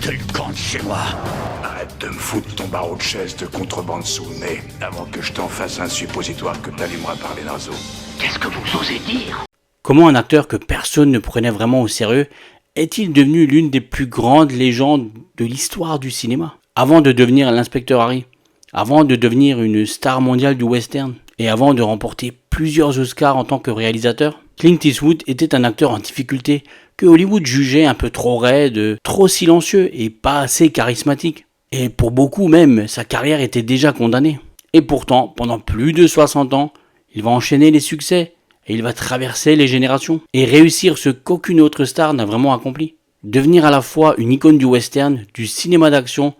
T'as le camp de chez moi. Arrête de me foutre ton barreau de chaise de contrebande sous le nez avant que je t'en fasse un suppositoire que t'allumeras par les naseaux. Qu'est-ce que vous osez dire? Comment un acteur que personne ne prenait vraiment au sérieux est-il devenu l'une des plus grandes légendes de l'histoire du cinéma? Avant de devenir l'inspecteur Harry, avant de devenir une star mondiale du western, et avant de remporter plusieurs Oscars en tant que réalisateur, Clint Eastwood était un acteur en difficulté que Hollywood jugeait un peu trop raide, trop silencieux et pas assez charismatique. Et pour beaucoup même, sa carrière était déjà condamnée. Et pourtant, pendant plus de 60 ans, il va enchaîner les succès et il va traverser les générations et réussir ce qu'aucune autre star n'a vraiment accompli. Devenir à la fois une icône du western, du cinéma d'action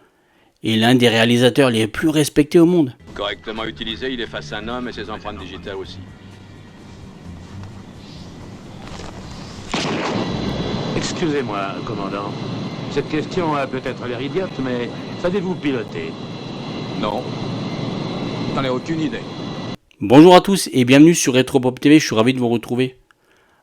et l'un des réalisateurs les plus respectés au monde. Correctement utilisé, il efface un homme et ses empreintes digitales aussi. Excusez-moi, commandant. Cette question a peut-être l'air idiote, mais savez-vous piloter? Non. J'en ai aucune idée. Bonjour à tous et bienvenue sur Retropop TV, je suis ravi de vous retrouver.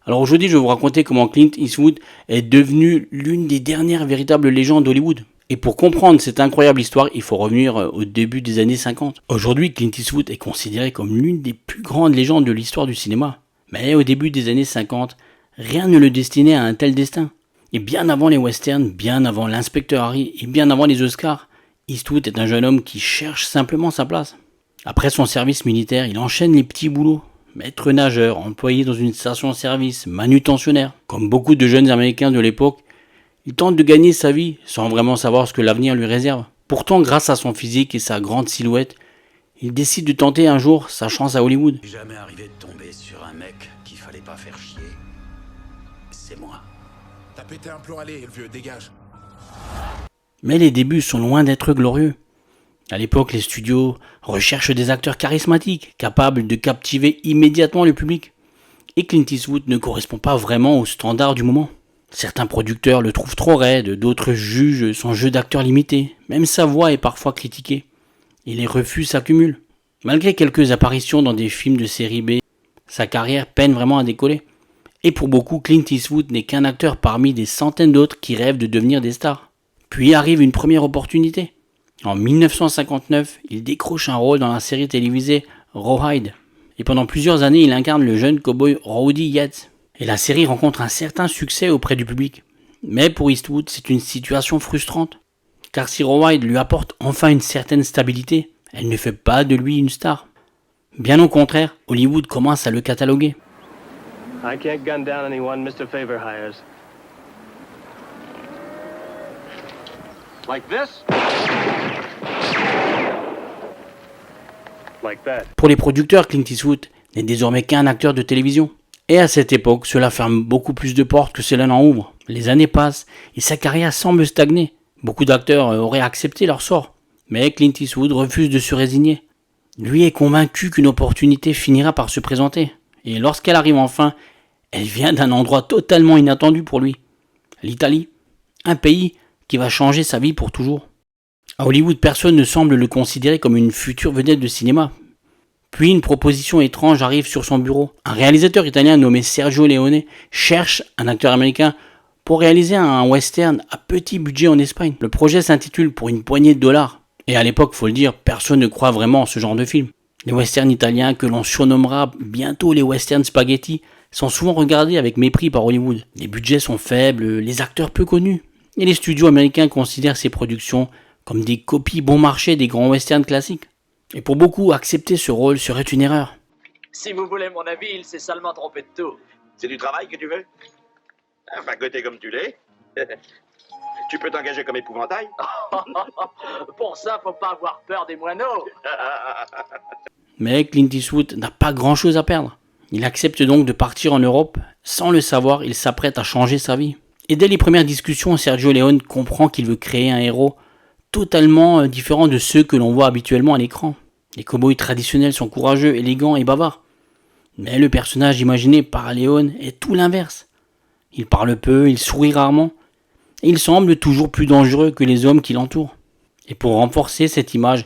Alors aujourd'hui je vais vous raconter comment Clint Eastwood est devenu l'une des dernières véritables légendes d'Hollywood. Et pour comprendre cette incroyable histoire, il faut revenir au début des années 50. Aujourd'hui, Clint Eastwood est considéré comme l'une des plus grandes légendes de l'histoire du cinéma. Mais au début des années 50, rien ne le destinait à un tel destin. Et bien avant les westerns, bien avant l'inspecteur Harry et bien avant les Oscars, Eastwood est un jeune homme qui cherche simplement sa place. Après son service militaire, il enchaîne les petits boulots. Maître nageur, employé dans une station-service, manutentionnaire. Comme beaucoup de jeunes américains de l'époque, il tente de gagner sa vie sans vraiment savoir ce que l'avenir lui réserve. Pourtant, grâce à son physique et sa grande silhouette, il décide de tenter un jour sa chance à Hollywood. Jamais arrivé de tomber sur un mec qu'il fallait pas faire chier. C'est moi. T'as pété un plomb, allez, le vieux, dégage. Mais les débuts sont loin d'être glorieux. À l'époque, les studios recherchent des acteurs charismatiques, capables de captiver immédiatement le public. Et Clint Eastwood ne correspond pas vraiment aux standards du moment. Certains producteurs le trouvent trop raide, d'autres jugent son jeu d'acteur limité. Même sa voix est parfois critiquée. Et les refus s'accumulent. Malgré quelques apparitions dans des films de série B, sa carrière peine vraiment à décoller. Et pour beaucoup, Clint Eastwood n'est qu'un acteur parmi des centaines d'autres qui rêvent de devenir des stars. Puis arrive une première opportunité. En 1959, il décroche un rôle dans la série télévisée Rawhide. Et pendant plusieurs années, il incarne le jeune cow-boy Rowdy Yates. Et la série rencontre un certain succès auprès du public. Mais pour Eastwood, c'est une situation frustrante. Car si Rawhide lui apporte enfin une certaine stabilité, elle ne fait pas de lui une star. Bien au contraire, Hollywood commence à le cataloguer. I can't gun down anyone Mr. Favor hires. Like this? Like that. Pour les producteurs, Clint Eastwood n'est désormais qu'un acteur de télévision. Et à cette époque, cela ferme beaucoup plus de portes que cela n'en ouvre. Les années passent et sa carrière semble stagner. Beaucoup d'acteurs auraient accepté leur sort. Mais Clint Eastwood refuse de se résigner. Lui est convaincu qu'une opportunité finira par se présenter. Et lorsqu'elle arrive enfin, elle vient d'un endroit totalement inattendu pour lui. L'Italie. Un pays qui va changer sa vie pour toujours. À Hollywood, personne ne semble le considérer comme une future vedette de cinéma. Puis une proposition étrange arrive sur son bureau. Un réalisateur italien nommé Sergio Leone cherche un acteur américain pour réaliser un western à petit budget en Espagne. Le projet s'intitule Pour une poignée de dollars. Et à l'époque, faut le dire, personne ne croit vraiment en ce genre de film. Les westerns italiens, que l'on surnommera bientôt les westerns spaghetti, sont souvent regardés avec mépris par Hollywood. Les budgets sont faibles, les acteurs peu connus. Et les studios américains considèrent ces productions comme des copies bon marché des grands westerns classiques. Et pour beaucoup, accepter ce rôle serait une erreur. Si vous voulez mon avis, il s'est salement trompé de tout. C'est du travail que tu veux? Enfin, côté comme tu l'es. Tu peux t'engager comme épouvantail? Pour ça, faut pas avoir peur des moineaux. Mais Clint Eastwood n'a pas grand-chose à perdre. Il accepte donc de partir en Europe. Sans le savoir, il s'apprête à changer sa vie. Et dès les premières discussions, Sergio Leone comprend qu'il veut créer un héros totalement différent de ceux que l'on voit habituellement à l'écran. Les cow-boys traditionnels sont courageux, élégants et bavards. Mais le personnage imaginé par Leone est tout l'inverse. Il parle peu, il sourit rarement, et il semble toujours plus dangereux que les hommes qui l'entourent. Et pour renforcer cette image,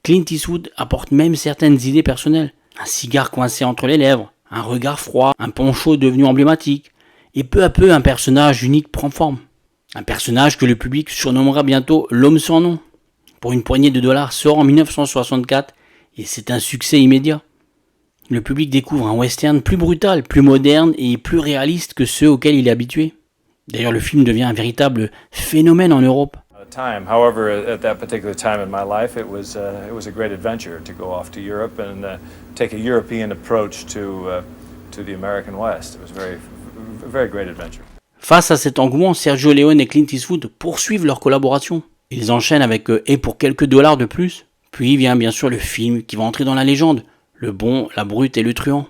Clint Eastwood apporte même certaines idées personnelles. Un cigare coincé entre les lèvres, un regard froid, un poncho devenu emblématique, et peu à peu un personnage unique prend forme. Un personnage que le public surnommera bientôt l'homme sans nom. Pour une poignée de dollars sort en 1964 et c'est un succès immédiat. Le public découvre un western plus brutal, plus moderne et plus réaliste que ceux auxquels il est habitué. D'ailleurs, le film devient un véritable phénomène en Europe. However, at that particular time in my life, it was a great adventure to go off to Europe and take a European approach to the American West. It was a very great adventure. Face à cet engouement, Sergio Leone et Clint Eastwood poursuivent leur collaboration. Ils enchaînent avec et pour quelques dollars de plus. Puis vient bien sûr le film qui va entrer dans la légende. Le bon, la brute et le truand.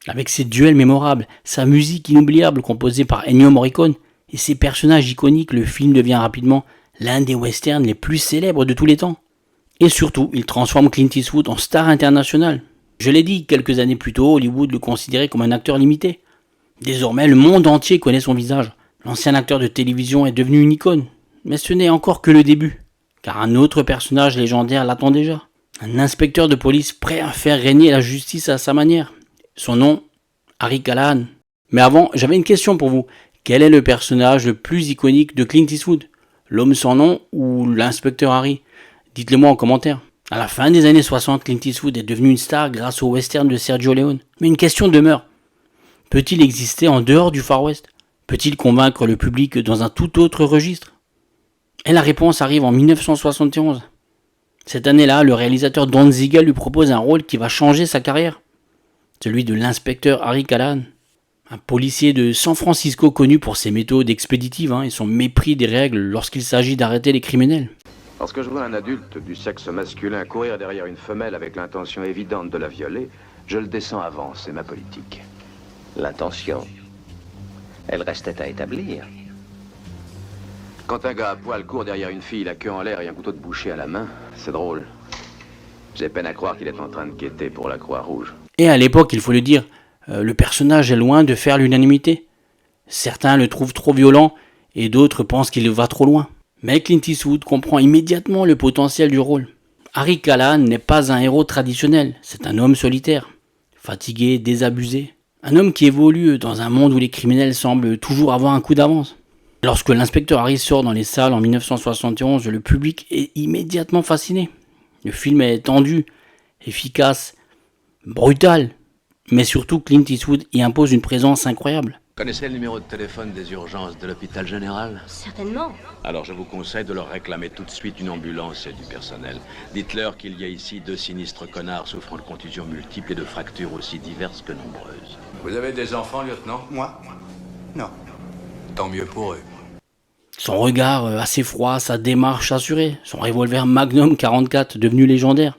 Avec ses duels mémorables, sa musique inoubliable composée par Ennio Morricone et ses personnages iconiques, le film devient rapidement l'un des westerns les plus célèbres de tous les temps. Et surtout, il transforme Clint Eastwood en star internationale. Je l'ai dit, quelques années plus tôt, Hollywood le considérait comme un acteur limité. Désormais, le monde entier connaît son visage. L'ancien acteur de télévision est devenu une icône. Mais ce n'est encore que le début, car un autre personnage légendaire l'attend déjà. Un inspecteur de police prêt à faire régner la justice à sa manière. Son nom, Harry Callahan. Mais avant, j'avais une question pour vous. Quel est le personnage le plus iconique de Clint Eastwood? L'homme sans nom ou l'inspecteur Harry? Dites-le moi en commentaire. À la fin des années 60, Clint Eastwood est devenu une star grâce au western de Sergio Leone. Mais une question demeure. Peut-il exister en dehors du Far West? Peut-il convaincre le public dans un tout autre registre? Et la réponse arrive en 1971. Cette année-là, le réalisateur Don Siegel lui propose un rôle qui va changer sa carrière. Celui de l'inspecteur Harry Callahan. Un policier de San Francisco connu pour ses méthodes expéditives et son mépris des règles lorsqu'il s'agit d'arrêter les criminels. Lorsque je vois un adulte du sexe masculin courir derrière une femelle avec l'intention évidente de la violer, je le descends avant, c'est ma politique. L'intention, elle restait à établir. Quand un gars à poil court derrière une fille, la queue en l'air et un couteau de boucher à la main, c'est drôle. J'ai peine à croire qu'il est en train de quêter pour la Croix-Rouge. Et à l'époque, il faut le dire, le personnage est loin de faire l'unanimité. Certains le trouvent trop violent et d'autres pensent qu'il va trop loin. Mais Clint Eastwood comprend immédiatement le potentiel du rôle. Harry Callahan n'est pas un héros traditionnel, c'est un homme solitaire, fatigué, désabusé. Un homme qui évolue dans un monde où les criminels semblent toujours avoir un coup d'avance. Lorsque l'inspecteur Harry sort dans les salles en 1971, le public est immédiatement fasciné. Le film est tendu, efficace, brutal, mais surtout Clint Eastwood y impose une présence incroyable. Connaissez le numéro de téléphone des urgences de l'hôpital général? Certainement. Alors je vous conseille de leur réclamer tout de suite une ambulance et du personnel. Dites-leur qu'il y a ici 2 sinistres connards souffrant de contusions multiples et de fractures aussi diverses que nombreuses. Vous avez des enfants, lieutenant? Moi? Non. Tant mieux pour eux. Son regard assez froid, sa démarche assurée, son revolver Magnum 44 devenu légendaire.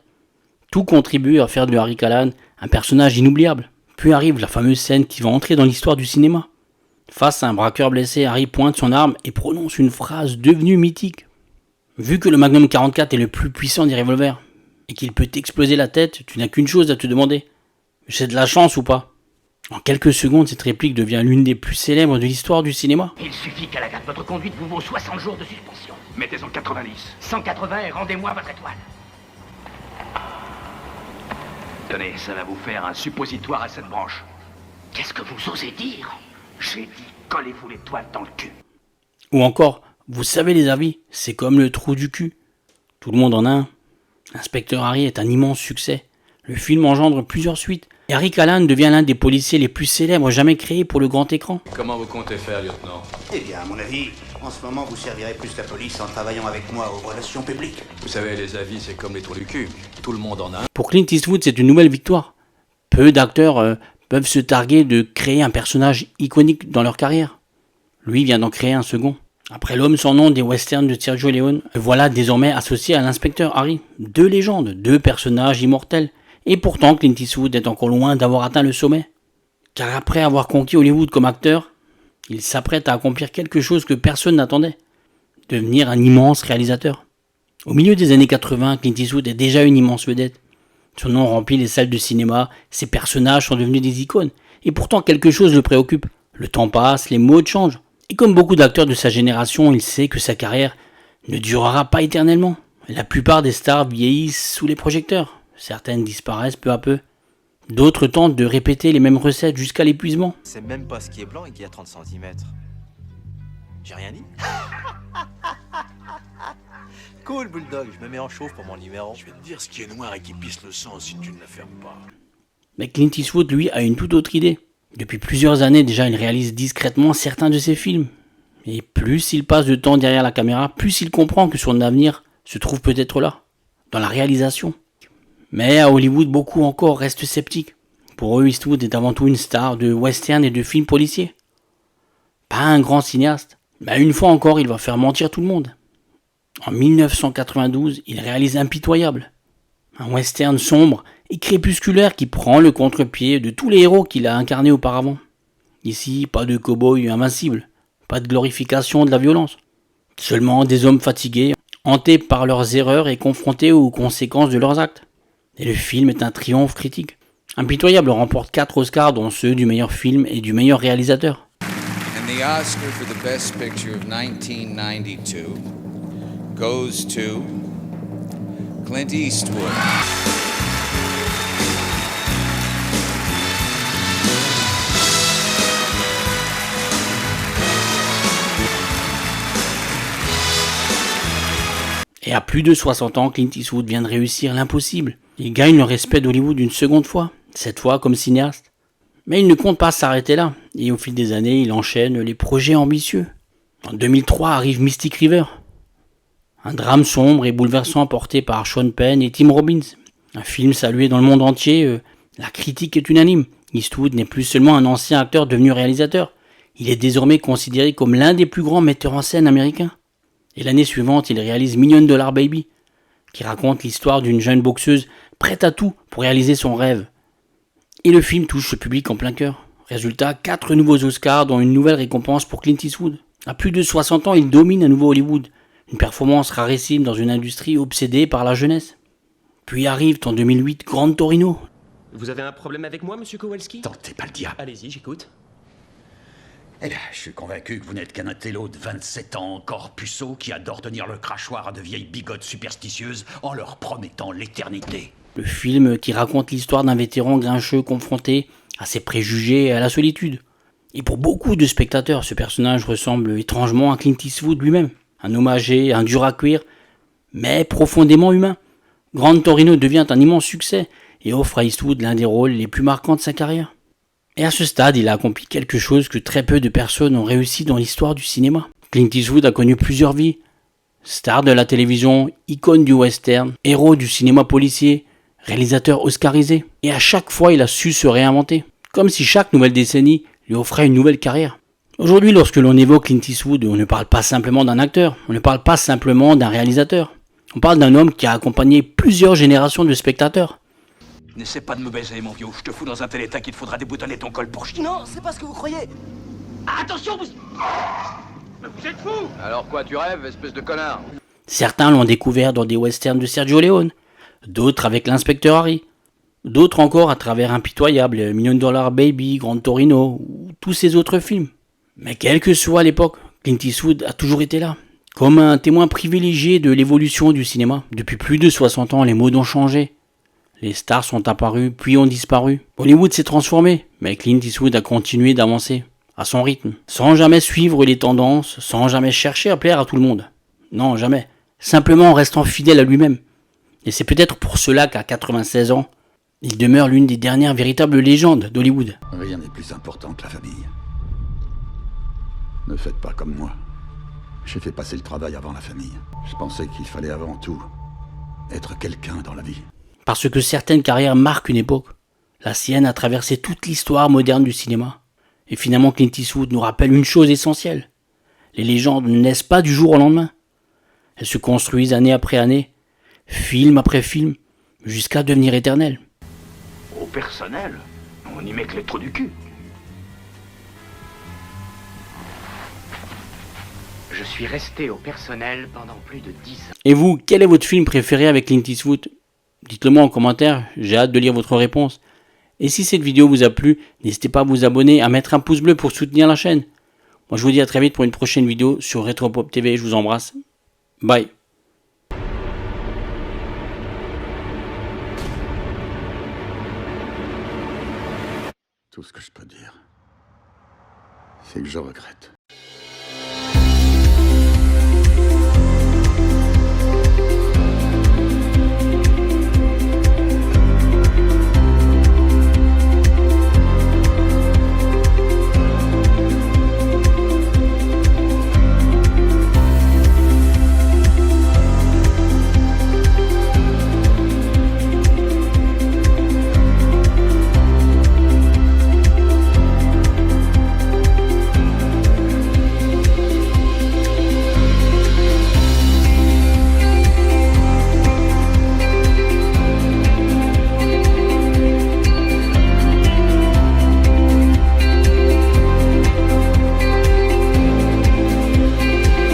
Tout contribue à faire de Harry Callahan un personnage inoubliable. Puis arrive la fameuse scène qui va entrer dans l'histoire du cinéma. Face à un braqueur blessé, Harry pointe son arme et prononce une phrase devenue mythique. Vu que le Magnum 44 est le plus puissant des revolvers et qu'il peut t'exploser la tête, tu n'as qu'une chose à te demander. J'ai de la chance ou pas? En quelques secondes, cette réplique devient l'une des plus célèbres de l'histoire du cinéma. Il suffit qu'à la date, votre conduite vous vaut 60 jours de suspension. Mettez-en 90. 180 et rendez-moi votre étoile. Tenez, ça va vous faire un suppositoire à cette branche. Qu'est-ce que vous osez dire? J'ai dit, collez-vous l'étoile dans le cul. Ou encore, vous savez les avis, c'est comme le trou du cul. Tout le monde en a un. Inspecteur Harry est un immense succès. Le film engendre plusieurs suites. Et Harry Callahan devient l'un des policiers les plus célèbres jamais créés pour le grand écran. Comment vous comptez faire, lieutenant? Eh bien, à mon avis, en ce moment, vous servirez plus la police en travaillant avec moi aux relations publiques. Vous savez, les avis, c'est comme les trous du cul. Tout le monde en a un. Pour Clint Eastwood, c'est une nouvelle victoire. Peu d'acteurs peuvent se targuer de créer un personnage iconique dans leur carrière. Lui vient d'en créer un second. Après l'homme sans nom des westerns de Sergio Leone, le voilà désormais associé à l'inspecteur Harry. 2 légendes, 2 personnages immortels. Et pourtant, Clint Eastwood est encore loin d'avoir atteint le sommet. Car après avoir conquis Hollywood comme acteur, il s'apprête à accomplir quelque chose que personne n'attendait. Devenir un immense réalisateur. Au milieu des années 80, Clint Eastwood est déjà une immense vedette. Son nom remplit les salles de cinéma, ses personnages sont devenus des icônes. Et pourtant, quelque chose le préoccupe. Le temps passe, les modes changent. Et comme beaucoup d'acteurs de sa génération, il sait que sa carrière ne durera pas éternellement. La plupart des stars vieillissent sous les projecteurs. Certaines disparaissent peu à peu. D'autres tentent de répéter les mêmes recettes jusqu'à l'épuisement. C'est même pas ce qui est blanc et qui a 30 cm. J'ai rien dit. Cool, Bulldog, je me mets en chauffe pour mon numéro. Je vais te dire ce qui est noir et qui pisse le sang si tu ne la fermes pas. Mais Clint Eastwood, lui, a une toute autre idée. Depuis plusieurs années déjà, il réalise discrètement certains de ses films. Et plus il passe de temps derrière la caméra, plus il comprend que son avenir se trouve peut-être là, dans la réalisation. Mais à Hollywood, beaucoup encore restent sceptiques. Pour eux, Eastwood est avant tout une star de western et de films policiers. Pas un grand cinéaste, mais une fois encore, il va faire mentir tout le monde. En 1992, il réalise Impitoyable, un western sombre et crépusculaire qui prend le contre-pied de tous les héros qu'il a incarnés auparavant. Ici, pas de cow-boy invincible, pas de glorification de la violence. Seulement des hommes fatigués, hantés par leurs erreurs et confrontés aux conséquences de leurs actes. Et le film est un triomphe critique. Impitoyable remporte 4 Oscars, dont ceux du meilleur film et du meilleur réalisateur. And the Oscar for the Best Picture of 1992 goes to Clint Eastwood. Et à plus de 60 ans, Clint Eastwood vient de réussir l'impossible. Il gagne le respect d'Hollywood une seconde fois, cette fois comme cinéaste. Mais il ne compte pas s'arrêter là, et au fil des années, il enchaîne les projets ambitieux. En 2003 arrive Mystic River, un drame sombre et bouleversant porté par Sean Penn et Tim Robbins. Un film salué dans le monde entier, la critique est unanime. Eastwood n'est plus seulement un ancien acteur devenu réalisateur, il est désormais considéré comme l'un des plus grands metteurs en scène américains. Et l'année suivante, il réalise $1 Million Baby, qui raconte l'histoire d'une jeune boxeuse prête à tout pour réaliser son rêve. Et le film touche le public en plein cœur. Résultat, 4 nouveaux Oscars, dont une nouvelle récompense pour Clint Eastwood. À plus de 60 ans, il domine à nouveau Hollywood, une performance rarissime dans une industrie obsédée par la jeunesse. Puis arrive en 2008 Grand Torino. Vous avez un problème avec moi, monsieur Kowalski? Tentez pas le diable. Allez-y, j'écoute. Eh bien, je suis convaincu que vous n'êtes qu'un intello de 27 ans encore puceau qui adore tenir le crachoir à de vieilles bigotes superstitieuses en leur promettant l'éternité. Le film qui raconte l'histoire d'un vétéran grincheux confronté à ses préjugés et à la solitude. Et pour beaucoup de spectateurs, ce personnage ressemble étrangement à Clint Eastwood lui-même. Un homme âgé, un dur à cuire, mais profondément humain. Grand Torino devient un immense succès et offre à Eastwood l'un des rôles les plus marquants de sa carrière. Et à ce stade, il a accompli quelque chose que très peu de personnes ont réussi dans l'histoire du cinéma. Clint Eastwood a connu plusieurs vies. Star de la télévision, icône du western, héros du cinéma policier, réalisateur oscarisé. Et à chaque fois, il a su se réinventer. Comme si chaque nouvelle décennie lui offrait une nouvelle carrière. Aujourd'hui, lorsque l'on évoque Clint Eastwood, on ne parle pas simplement d'un acteur, on ne parle pas simplement d'un réalisateur. On parle d'un homme qui a accompagné plusieurs générations de spectateurs. N'essaie pas de me baiser, mon vieux. Je te fous dans un tel état qu'il te faudra déboutonner ton col pour chier. Non, c'est pas ce que vous croyez. Attention, vous... Mais vous êtes fous! Alors quoi, tu rêves, espèce de connard? Certains l'ont découvert dans des westerns de Sergio Leone, d'autres avec l'inspecteur Harry, d'autres encore à travers Impitoyable, $1 Million Baby, Grand Torino, ou tous ces autres films. Mais quelle que soit l'époque, Clint Eastwood a toujours été là, comme un témoin privilégié de l'évolution du cinéma. Depuis plus de 60 ans, les modes ont changé. Les stars sont apparues, puis ont disparu. Hollywood s'est transformé, mais Clint Eastwood a continué d'avancer, à son rythme, sans jamais suivre les tendances, sans jamais chercher à plaire à tout le monde. Non, jamais. Simplement en restant fidèle à lui-même. Et c'est peut-être pour cela qu'à 96 ans, il demeure l'une des dernières véritables légendes d'Hollywood. Rien n'est plus important que la famille. Ne faites pas comme moi. J'ai fait passer le travail avant la famille. Je pensais qu'il fallait avant tout être quelqu'un dans la vie. Parce que certaines carrières marquent une époque. La sienne a traversé toute l'histoire moderne du cinéma. Et finalement, Clint Eastwood nous rappelle une chose essentielle. Les légendes ne naissent pas du jour au lendemain. Elles se construisent année après année, film après film, jusqu'à devenir éternelles. Au personnel, on y met que les trous du cul. Je suis resté au personnel pendant plus de 10 ans. Et vous, quel est votre film préféré avec Clint Eastwood ? Dites-le moi en commentaire, j'ai hâte de lire votre réponse. Et si cette vidéo vous a plu, n'hésitez pas à vous abonner, à mettre un pouce bleu pour soutenir la chaîne. Moi je vous dis à très vite pour une prochaine vidéo sur Retropop TV, je vous embrasse. Bye. Tout ce que je peux dire, c'est que je regrette.